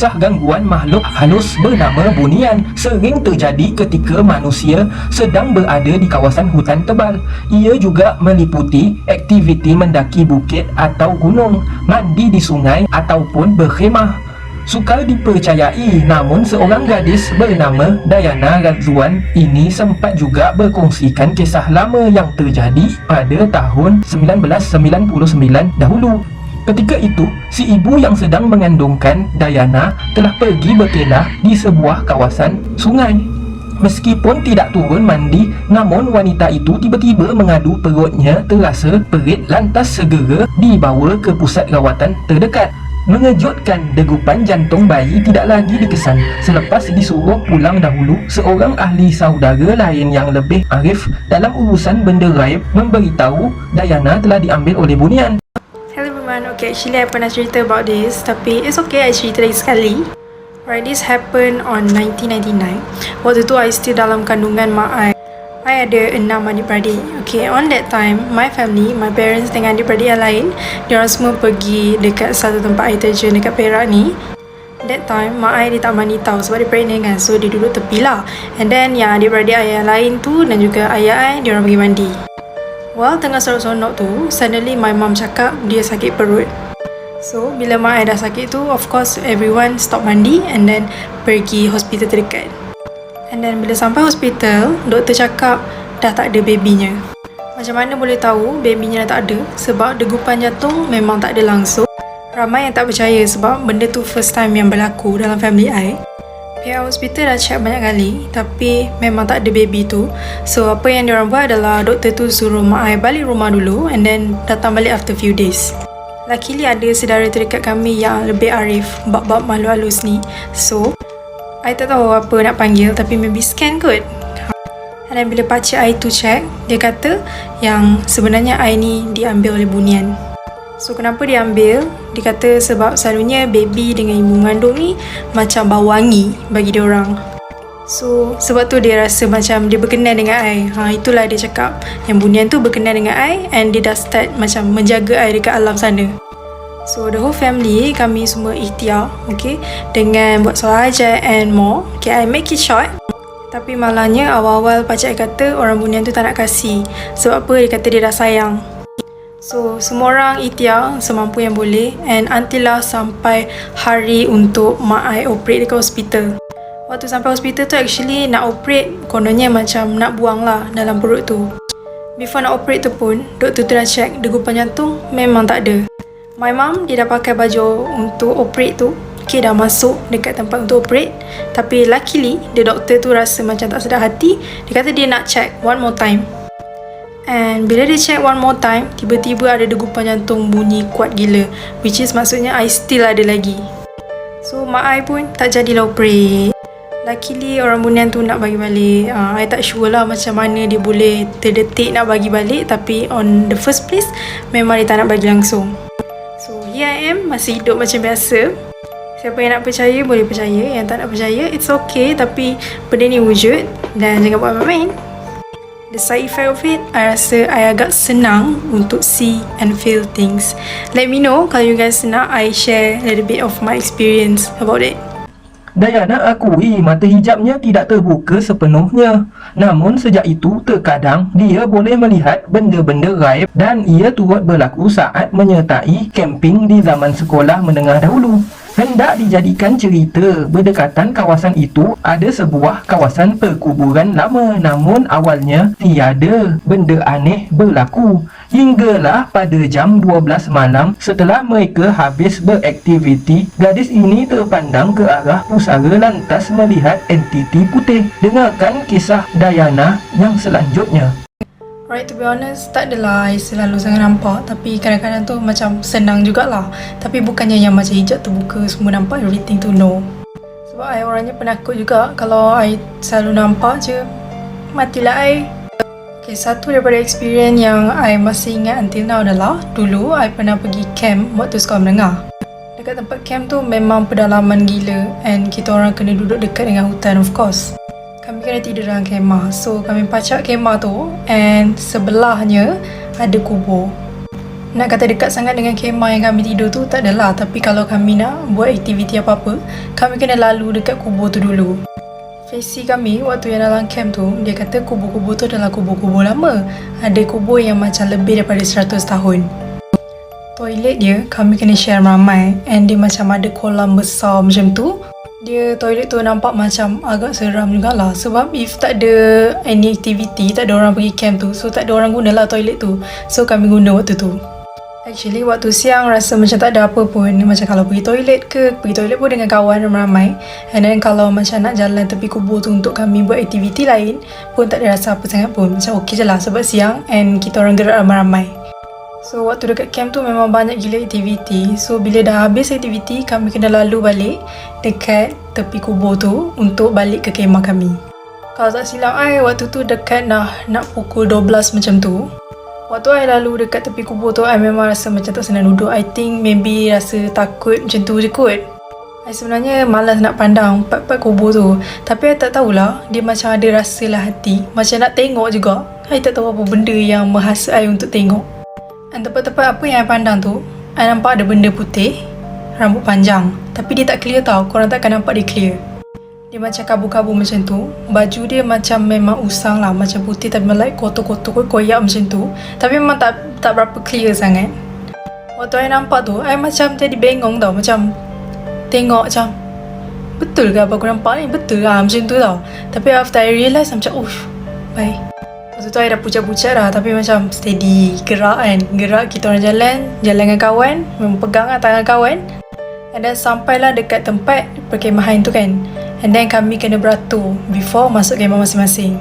Kisah gangguan makhluk halus bernama bunian sering terjadi ketika manusia sedang berada di kawasan hutan tebal. Ia juga meliputi aktiviti mendaki bukit atau gunung, mandi di sungai ataupun berkhemah. Sukar dipercayai, namun seorang gadis bernama Diana Razwan ini sempat juga berkongsikan kisah lama yang terjadi pada tahun 1999 dahulu. Ketika itu, si ibu yang sedang mengandungkan Diana telah pergi berkelah di sebuah kawasan sungai. Meskipun tidak turun mandi, namun wanita itu tiba-tiba mengadu perutnya terasa perit, lantas segera dibawa ke pusat rawatan terdekat. Mengejutkan, degupan jantung bayi tidak lagi dikesan. Selepas disuruh pulang dahulu, seorang ahli saudara lain yang lebih arif dalam urusan benda gaib memberitahu Diana telah diambil oleh bunian. Hello everyone, okay, actually I pernah cerita about this, tapi it's okay, I cerita lagi sekali. Alright, this happened on 1999. Waktu tu I still dalam kandungan mak I. I ada 6 adik-beradik. Okay, on that time, my family, my parents dengan adik-beradik yang lain, diorang semua pergi dekat satu tempat air terjun dekat Perak ni. That time, mak I dia tak mandi tau sebab dia pregnant kan, so dia duduk tepi lah. And then yang adik-beradik I yang lain tu dan juga ayah I, diorang pergi mandi. While tengah sorok-sorok tu, suddenly my mom cakap dia sakit perut. So, bila mak I dah sakit tu, of course everyone stop mandi and then pergi hospital terdekat. And then bila sampai hospital, doktor cakap dah tak ada babynya. Macam mana boleh tahu babynya dah tak ada? Sebab degupan jantung memang tak ada langsung. Ramai yang tak percaya sebab benda tu first time yang berlaku dalam family I. Pihak hospital dah check banyak kali, tapi memang tak ada baby tu. So apa yang diorang buat adalah doktor tu suruh mak I balik rumah dulu and then datang balik after few days. Luckily ada saudara terdekat kami yang lebih arif bab-bab makhluk halus ni. So I tak tahu apa nak panggil, tapi maybe scan kot. Dan bila pakcik I tu check, dia kata yang sebenarnya I ni diambil oleh bunian. So kenapa diambil? Dia kata sebab selalunya baby dengan ibu mengandung ni macam bau wangi bagi dia orang. So sebab tu dia rasa macam dia berkenan dengan I. Itulah dia cakap yang bunian tu berkenan dengan I and dia dah start macam menjaga I dekat alam sana. So the whole family, kami semua ikhtiar, okay, dengan buat solat hajat and more. Okay, I make it short. Tapi malangnya awal-awal pakcik I kata orang bunian tu tak nak kasih. Sebab apa? Dia kata dia dah sayang. So semua orang ikhtiar semampu yang boleh, and until lah sampai hari untuk mak I operate dekat hospital. Waktu sampai hospital tu actually nak operate, kononnya macam nak buang lah dalam perut tu. Before nak operate tu pun, doktor tu dah check degupan jantung memang tak ada. My mom, dia dah pakai baju untuk operate tu. Okay, dah masuk dekat tempat untuk operate. Tapi luckily, the doktor tu rasa macam tak sedar hati. Dia kata dia nak check one more time. And bila dia check one more time, tiba-tiba ada degupan jantung bunyi kuat gila. Which is maksudnya I still ada lagi. So, mak I pun tak jadilah operate. Luckily, orang bunian tu nak bagi balik. I tak sure lah macam mana dia boleh terdetik nak bagi balik. Tapi on the first place, memang dia tak nak bagi langsung. So here I am, masih hidup macam biasa. Siapa yang nak percaya boleh percaya, yang tak nak percaya it's okay, tapi benda ni wujud dan jangan buat main-main. The side effect of it, I rasa I agak senang untuk see and feel things. Let me know kalau you guys nak I share a little bit of my experience about it. Diana akui mata hijabnya tidak terbuka sepenuhnya. Namun sejak itu terkadang dia boleh melihat benda-benda gaib dan ia turut berlaku saat menyertai camping di zaman sekolah menengah dahulu. Hendak dijadikan cerita, berdekatan kawasan itu ada sebuah kawasan perkuburan lama, namun awalnya tiada benda aneh berlaku. Hinggalah pada jam 12 malam setelah mereka habis beraktiviti, gadis ini terpandang ke arah pusara lantas melihat entiti putih. Dengarkan kisah Diana yang selanjutnya. Right, to be honest, tak adalah I selalu sangat nampak, tapi kadang-kadang tu macam senang jugalah. Tapi bukannya yang macam hijab terbuka semua nampak everything tu, no. Sebab I orangnya penakut juga. Kalau I selalu nampak je, matilah I. Okay, satu daripada experience yang I masih ingat until now adalah dulu I pernah pergi camp waktu sekolah menengah. Dekat tempat camp tu memang pedalaman gila and kita orang kena duduk dekat dengan hutan, of course. Kami kena tidur dalam kemah. So kami pacak kemah tu and sebelahnya ada kubur. Nak kata dekat sangat dengan kemah yang kami tidur tu tak adalah, tapi kalau kami nak buat aktiviti apa-apa, kami kena lalu dekat kubur tu dulu. Faisi kami waktu yang dalam camp tu, dia kata kubur-kubur tu adalah kubur-kubur lama. Ada kubur yang macam lebih daripada 100 tahun. Toilet dia kami kena share ramai, and dia macam ada kolam besar macam tu. Dia toilet tu nampak macam agak seram jugalah, sebab if tak ada any activity, tak ada orang pergi camp tu, so tak ada orang gunalah toilet tu. So kami guna waktu tu. Actually waktu siang rasa macam tak ada apa pun. Macam kalau pergi toilet pun dengan kawan ramai. And then kalau macam nak jalan tepi kubur tu untuk kami buat aktiviti lain pun tak ada rasa apa sangat pun. Macam okey je lah sebab siang and kita orang gerak ramai-ramai. So waktu dekat camp tu memang banyak gila aktiviti. So bila dah habis aktiviti, kami kena lalu balik dekat tepi kubur tu untuk balik ke kemah kami. Kalau tak silap waktu tu dekat nak pukul 12 macam tu. Waktu I lalu dekat tepi kubur tu, I memang rasa macam tak senang duduk. I think maybe rasa takut macam tu je kot. I sebenarnya malas nak pandang part-part kubur tu. Tapi I tak tahulah, dia macam ada rasa lah hati. Macam nak tengok juga. I tak tahu apa benda yang menghasut I untuk tengok. Dan tempat-tempat apa yang I pandang tu, I nampak ada benda putih, rambut panjang. Tapi dia tak clear tau, korang takkan nampak dia clear. Dia macam kabur-kabur macam tu. Baju dia macam memang usang lah, macam putih tapi like kotor-kotor koyak macam tu. Tapi memang tak berapa clear sangat. Waktu I nampak tu, I macam jadi bengong tau. Macam tengok macam, betul ke apa aku nampak ni? Betul lah macam tu tau. Tapi after I realise macam, bye. Waktu tu I dah pucat-pucat dah, tapi macam steady, gerak kan. Gerak, kita orang jalan dengan kawan, memang pegang lah tangan kawan. And then sampailah dekat tempat perkemahan tu kan. And then kami kena beratur before masuk kemah masing-masing.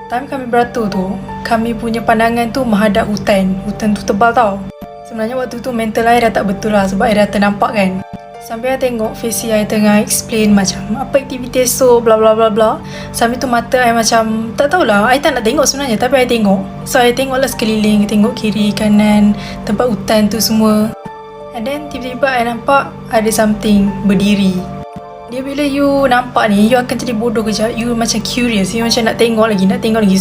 Time kami beratur tu, kami punya pandangan tu menghadap hutan. Hutan tu tebal tau. Sebenarnya waktu tu mental I dah tak betul lah sebab I dah ternampak kan. Sambil I tengok Faisi I tengah explain macam apa aktiviti esok bla bla bla bla. Sambil tu mata I macam tak tahulah, I tak nak tengok sebenarnya tapi I tengok. So I tengoklah sekeliling, tengok kiri kanan, tempat hutan tu semua. And then tiba-tiba I nampak ada something berdiri. Dia bila you nampak ni, you akan jadi bodoh kejap. You macam curious, you macam nak tengok lagi.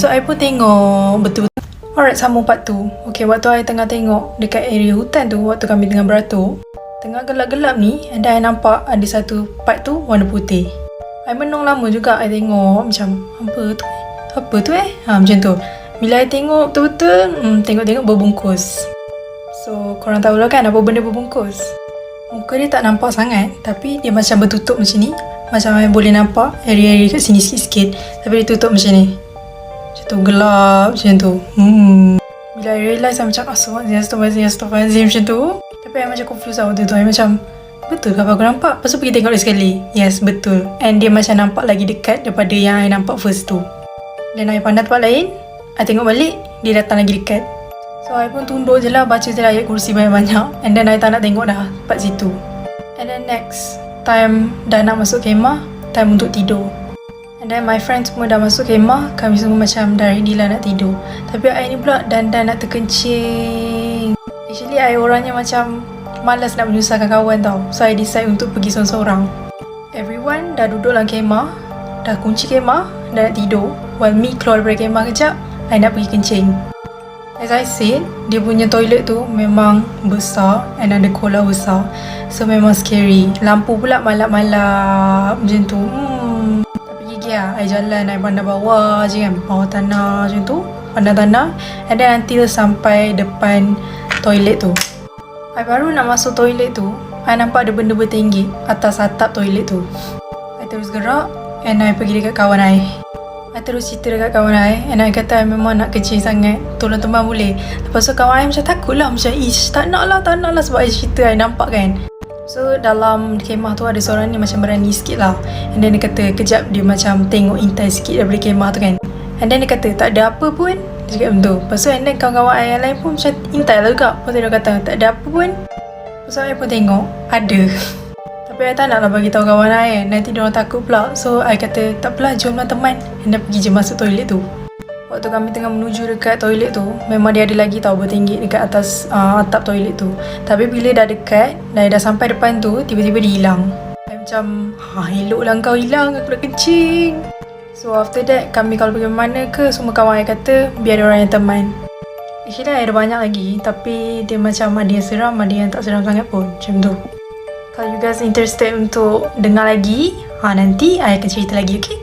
So I pun tengok betul-betul. Alright, sambung part tu. Okay, waktu I tengah tengok dekat area hutan tu, waktu kami tengah beratur, tengah gelap-gelap ni, and then I nampak ada satu part tu warna putih. I menung lama juga, I tengok macam apa tu macam tu. Bila I tengok betul-betul, tengok-tengok berbungkus. So korang tahulah kan apa benda berbungkus. Muka dia tak nampak sangat, tapi dia macam bertutup macam ni. Macam I boleh nampak area-area kat sini sikit-sikit, tapi dia tutup macam ni. Macam tu, gelap macam tu. Bila I realise I macam astagfirullahaladzim macam tu. Tapi I macam confused lah waktu tu. I macam, betul ke apa aku nampak? Lepas tu pergi tengok dia sekali. Yes, betul. And dia macam nampak lagi dekat daripada yang I nampak first tu. Dan I pandang tempat lain, I tengok balik, dia datang lagi dekat. So I pun tunduk je lah, baca je lah ayat kursi banyak-banyak. And then I tak nak tengok dah part situ. And then next, time dah nak masuk kemah, time untuk tidur. And then my friends semua dah masuk kemah, kami semua macam dah ready lah nak tidur. Tapi I ni pula dandan nak terkencing. Actually I orangnya macam malas nak menyusahkan kawan tau. So I decide untuk pergi seorang-seorang. Everyone dah duduk dalam kemah, dah kunci kemah, dah nak tidur. While me keluar daripada kemah kejap, I nak pergi kencing. As I said, dia punya toilet tu memang besar and ada kolam besar. So memang scary. Lampu pula malap-malap macam tu. Tapi gigi lah, I jalan, I pandang bawah je kan. Bawah tanah macam tu, pandang tanah. And then until sampai depan toilet tu. I baru nak masuk toilet tu, I nampak ada benda bertinggi atas atap toilet tu. I terus gerak and I pergi dekat kawan I. I terus cerita dekat kawan I, and I kata I memang nak kencing sangat, tolong teman boleh. Lepas tu kawan I macam takut lah, macam tak nak lah sebab I cerita I nampak kan. So dalam kemah tu ada seorang ni macam berani sikit lah. And then dia kata kejap dia macam tengok intai sikit daripada kemah tu kan. And then dia kata tak ada apa pun. Dia cakap macam tu. Lepas tu and then kawan-kawan I yang lain pun macam intai lah juga. Lepas tu dia kata tak ada apa pun. Lepas tu I pun tengok ada. Tapi I tak nak lah bagi tahu kawan I kan, nanti diorang takut pula. So I kata tak apalah, jomlah teman. And then pergi je masuk toilet tu. Waktu kami tengah menuju dekat toilet tu, memang dia ada lagi tau bertinggi dekat atas atap toilet tu. Tapi bila dah dekat, dah sampai depan tu, tiba-tiba dia hilang. I macam, eloklah kau hilang, aku dah kencing. So after that, kami kalau pergi mana ke, semua kawan I kata biar diorang yang teman. Actually ada banyak lagi, tapi dia macam ada yang seram, ada yang tak seram sangat pun, macam tu. Kalau you guys interested untuk dengar lagi, nanti I akan cerita lagi, okay?